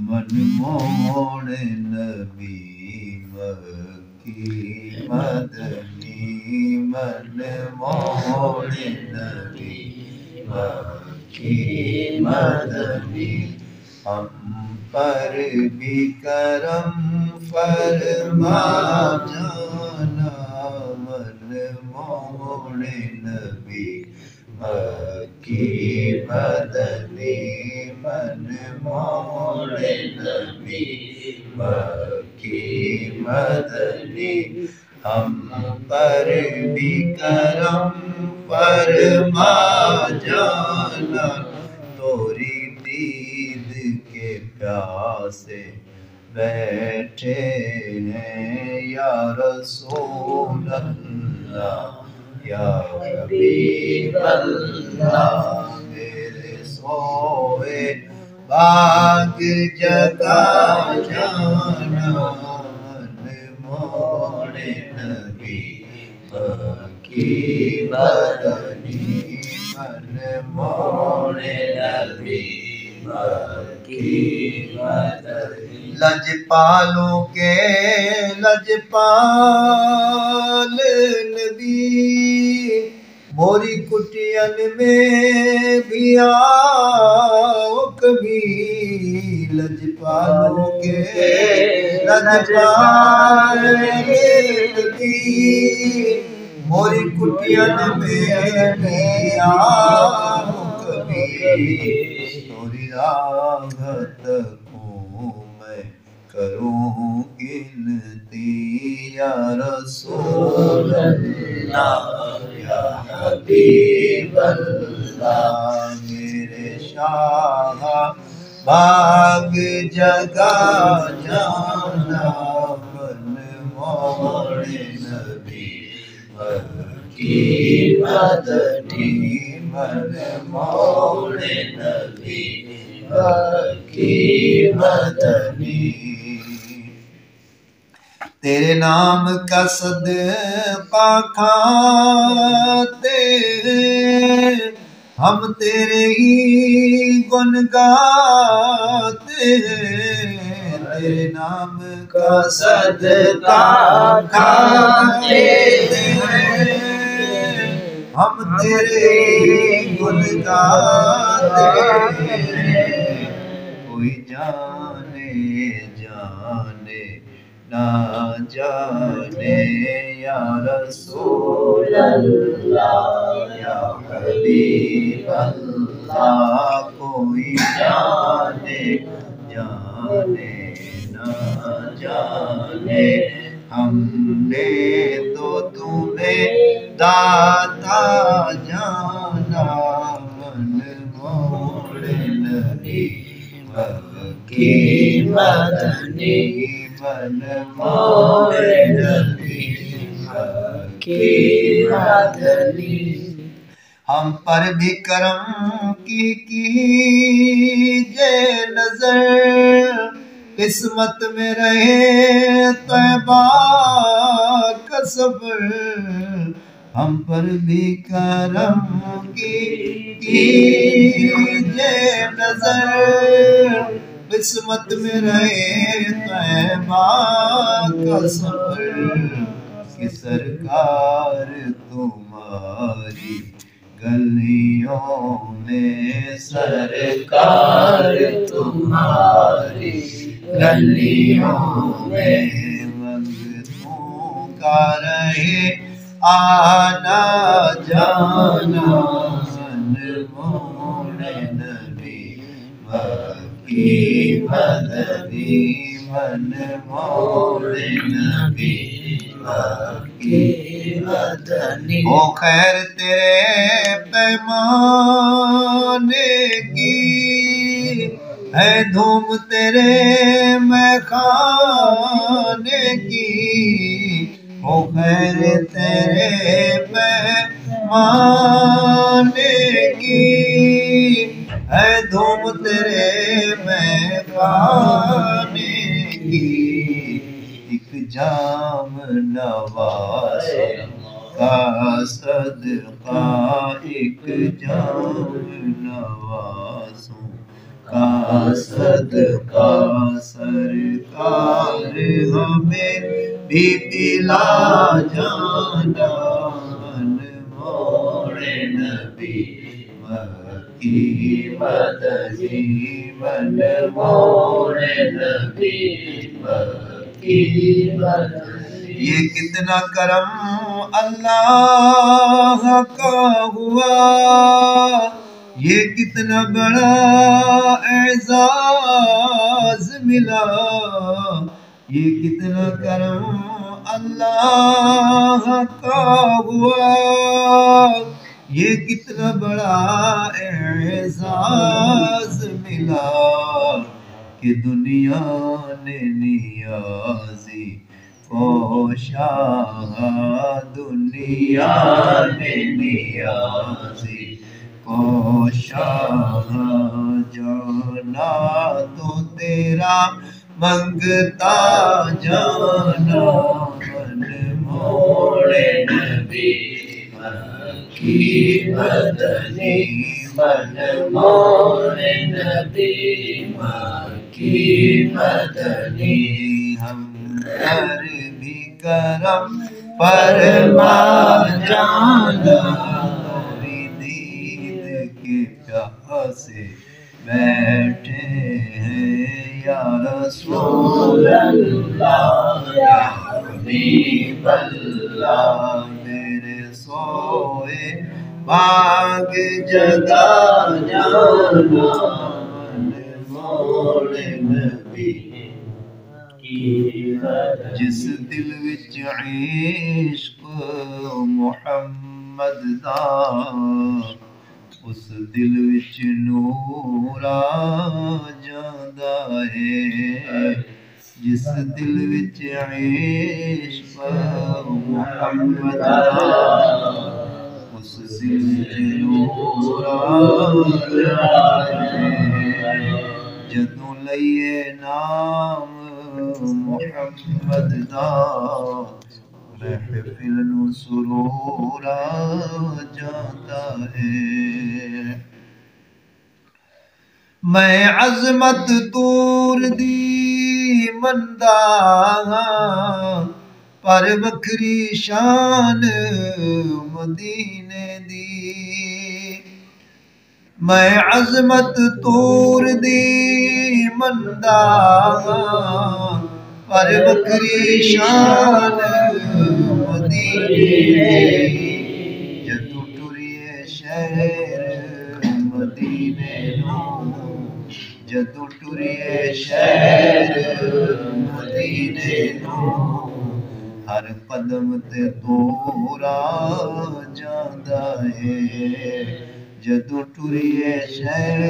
من موڑ نبی مکی مدنی من موڑ نبی مکی مدنی ہم پر بھی کرم فرما جانا من موڑ نبی مکی مدنی من موڑ نبی مکی مدنی ہم پر بھی کرم فرما جانا توری دید کے پیاسے بیٹھے ہیں یا رسول اللہ یا حبیب اللہ میرے سوئے باغ جگا جانا من موڑ نبی مکی مدنی من موڑ نبی مکی مدنی لجپالوں کے لجپال نبی موری کٹین میں بھی آؤ کبھی لجپالوں کے لجپال نبی موری کٹین میں بھی آؤ کبھی توری راحت کو میں کروں گنتی یا رسول اللہ یا حبیب اللہ میرے شاہ باغ جگا جانا من موڑ نبی مکی مدنی من موڑ نبی مکی مدنی تیرے نام کا صدقہ کھاتے ہیں ہم تیرے ہی گن گاتے ہیں تیرے نام کا صدقہ کھاتے ہیں ہم تیرے ہی گن گاتے ہیں کوئی جانے جانے نہ جانے یا رسول اللہ یا حبیب اللہ کوئی جانے جانے نہ جانے ہم نے تو تمہیں داتا جانا من موڑ نبی مکی مدنی من موڑ نبی مکی مدنی ہم پر بھی کرم کیجے نظر قسمت میں رہے طیبہ کا صبر ہم پر بھی کرم کیجے نظر قسمت میں رہے طیبہ کا صبر کہ سرکار تمہاری گلیوں میں سرکار تمہاری گلیوں میں منگتوں کا رہے آنا جانا من موڑ نبی مکی مدنی من موڑ نبی مکی مدنی او خیر تیرے پیمانے کی ہے دھوم تیرے میخانے کی او خیر تیرے پیمانے کی ہے دھوم تیرے میخانے کی ایک جام نواز کا صدقہ ایک جام نوازوں کا صدقہ سرکار ہمیں بھی پلا جانا انمول نبی مکی مدنی انمول نبی مکی مدنی یہ کتنا کرم اللہ کا ہوا یہ کتنا بڑا اعزاز ملا یہ کتنا کرم اللہ کا ہوا یہ کتنا بڑا اعزاز ملا کہ دنیا نے نیازی کو شاہ دنیا نے نیازی کو شاہ جانا تو تیرا منگتا جانا انمول نبی مکی مدنی انمول نبی مکی مدنی ہم پر بھی کرم فرما جانا تیری دید کے پیاسے بیٹھے ہیں یا رسول اللہ یا حبیب اللہ میرے سوئے باغ جگا جانا انمول نبی جس دل وچ عشق محمد دا اس دل وچ نور آ جاندا ہے جس دل وچ عشق محمد دا اس دل وچ نور آ جاندا ہے جدوں لئیے نام محمد دا محفل نو سرور آ جاتا ہے میں عظمت طور دی مندا پر بکھری شان مدینے دی میں عظمت طور دی مندا پر بکری شان مدینے جدو ٹریے شہر مدینے نو جدو ٹریے شہر مدینے نو ہر قدم تے تورا جاندا ہے جدو ٹریے شہر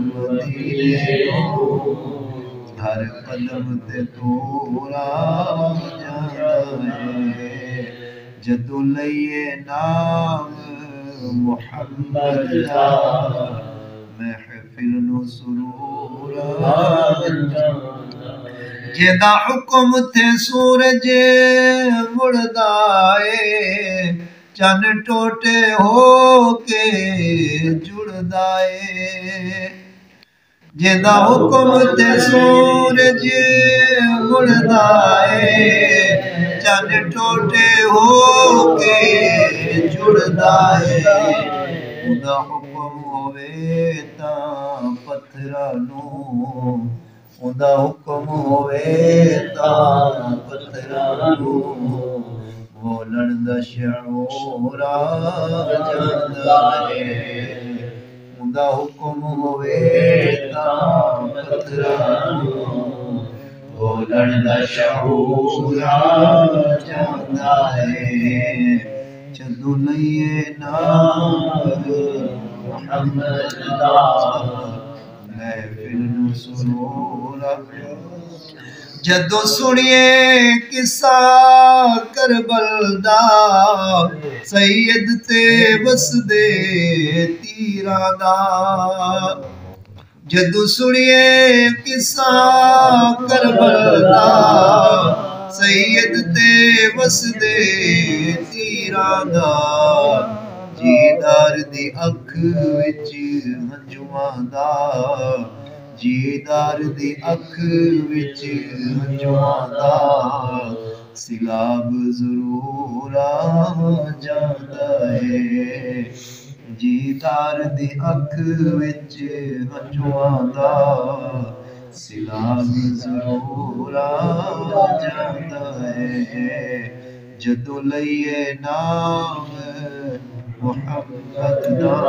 مدینے نو ہر قدم تے تورا جاندا ہے جدو لئیے نام محمد دا محفل نو سرور آ جاندا جیدا حکم تے سورج مڑدا اے چن ٹوٹے ہو کے جڑدا اے جیدا حکم تے سورج مڑدا اے چن ٹوٹے ہو کے جڑدا اے اوندا حکم ہووے تاں پتھراں نوں اوندا حکم ہووے تاں پتھراں نوں بولن دا شعور آ جاندا اے اوندا حکم ہووے تاں پتھراں نوں بولن دا شعور آ جاندا اے جدوں لئیے نام محمد دا محفل نو سرور جدوں سنیے قصہ کربل دا سید تے وسدے تیراں دا جدوں سنیے قصہ کربل دا سید تے وسدے ਫਕੀਰਾਂ ਦਾ ਜੀਦਾਰ ਦੀ ਅੱਖ ਵਿੱਚ ਹੰਝੂਆਂ ਦਾ ਜੀਦਾਰ ਦੀ ਅੱਖ ਵਿੱਚ ਹੰਝੂਆਂ ਦਾ ਸਿਲਾਬ ਜ਼ਰੂਰ ਆ ਜਾਂਦਾ ਏ ਜੀਦਾਰ ਦੀ ਅੱਖ ਵਿੱਚ ਹੰਝੂਆਂ ਦਾ ਸਿਲਾਬ ਜ਼ਰੂਰ ਆ ਜਾਂਦਾ ਏ ਜਦੋਂ ਲਈਏ ਨਾਮ ਮੁਹੰਮਦ ਦਾ